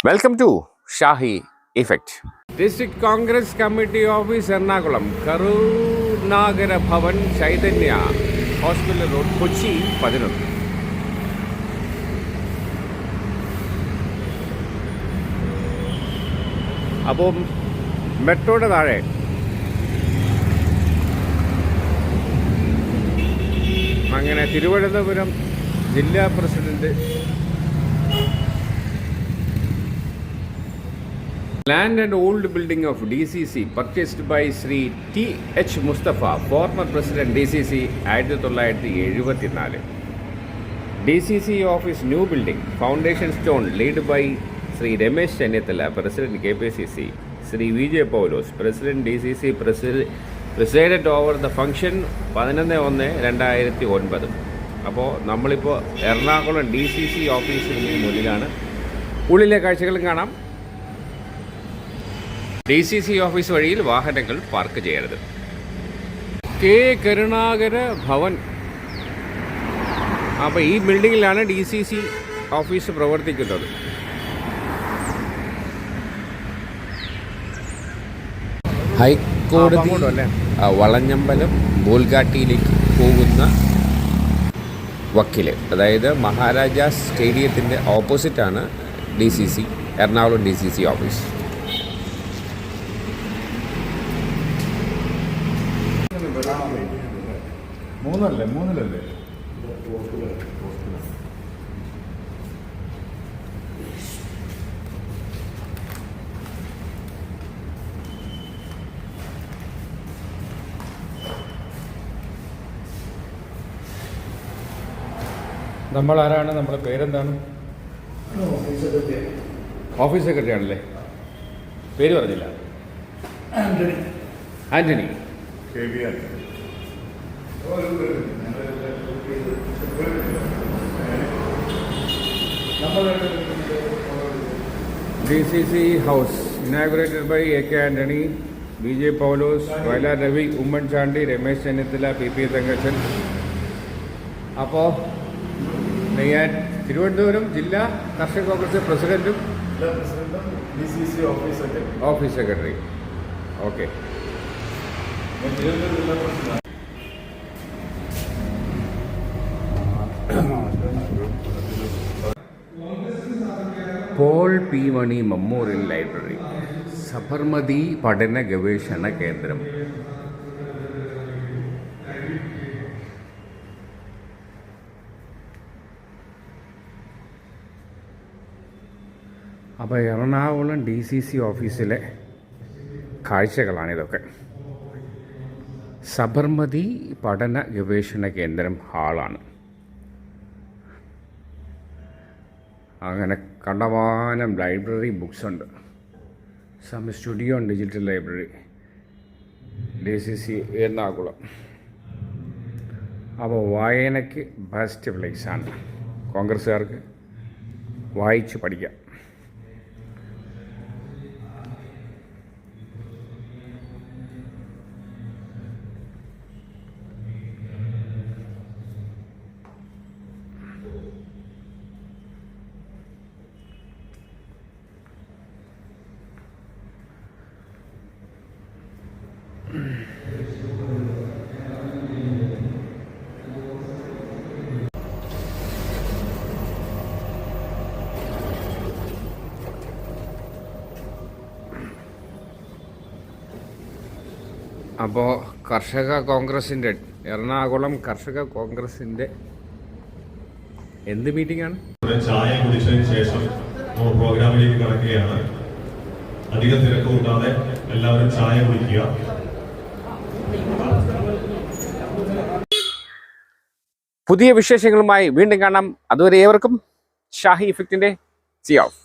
Welcome to Shahi effect. District Congress committee office Ernakulam, Karunakara Bhavan, Chaitanya hospital road, Kochi 11. അപ്പോൾ മെട്രോയുടെ താഴെ അങ്ങനെ തിരുവനന്തപുരം ജില്ലാ president Land and old building of DCC purchased by Sri T.H. Mustafa, former President DCC, 1974. DCC office new building, foundation stone laid by Sri Ramesh Chennithala, President KPCC. Sri Vijay Paulos, President DCC, presided over the function 11/1/2009. അപ്പോൾ നമ്മളിപ്പോൾ Ernakulam DCC ഓഫീസിന് മുന്നിലാണ്. ഉള്ളിലെ കാഴ്ചകളും കാണാം. DCC office വഴിയിൽ വാഹനങ്ങൾ park ചെയ്യരുത്. കെ കരുണാകര ഭവൻ. അപ്പോൾ ഈ ബിൽഡിങ്ങിലാണ് DCC ഓഫീസ് പ്രവർത്തിക്കുന്നത്. ഹൈക്കോടതി വളഞ്ഞമ്പലം ബോൾഗാട്ടിയിലേക്ക് പോകുന്ന വക്കിൽ, അതായത് മഹാരാജാസ് സ്റ്റേഡിയത്തിൻ്റെ ഓപ്പോസിറ്റാണ് DCC, എറണാകുളം DCC ഓഫീസ്. മൂന്നിലല്ലേ നമ്മൾ ആരാണ്? നമ്മുടെ പേരെന്താണ്? ഓഫീസ് സെക്രട്ടറി ആണല്ലേ? പേര് പറഞ്ഞില്ല. Antony. DCC house inaugurated by A.K. Antony, Vijay Paulos, Vailar Ravi, Umman Chandi, Ramesh Chennithala, P.P. Thangashan. അപ്പോൾ ഞാൻ തിരുവനന്തപുരം ജില്ലാ കർഷക കോൺഗ്രസ് പ്രസിഡന്റും DCC office secretary. Okay. Paul P Mani memorial library, Sabarmati പഠന ഗവേഷണ കേന്ദ്രം. അപ്പോൾ എറണാകുളം DCC ഓഫീസിലെ കാഴ്ചകളാണിതൊക്കെ. സബർമതി പഠന ഗവേഷണ കേന്ദ്രം ഹാളാണ്. അങ്ങനെ കണ്ടമാനം ലൈബ്രറി ബുക്സ് ഉണ്ട്. Some studio and digital library, DCC Ernakulam. അപ്പോൾ വായനയ്ക്ക് ബെസ്റ്റ് പ്ലേസാണ്. കോൺഗ്രസ്സുകാർക്ക് വായിച്ച് പഠിക്കാം. അപ്പോൾ കർഷക കോൺഗ്രസിൻ്റെ, എറണാകുളം കർഷക കോൺഗ്രസിൻ്റെ എന്ത് മീറ്റിംഗാണ്? ചായ കുടിച്ചതിന് ശേഷം പ്രോഗ്രാമിലേക്ക് കടക്കുകയാണ്. അധികം തിരക്ക് കൂടാതെ എല്ലാവരും ചായ കുടിക്കുക. പുതിയ വിശേഷങ്ങളുമായി വീണ്ടും കാണാം. അതുവരെ ഏവർക്കും ഷാഹി ഇഫക്റ്റിൻ്റെ സി ഓഫ്.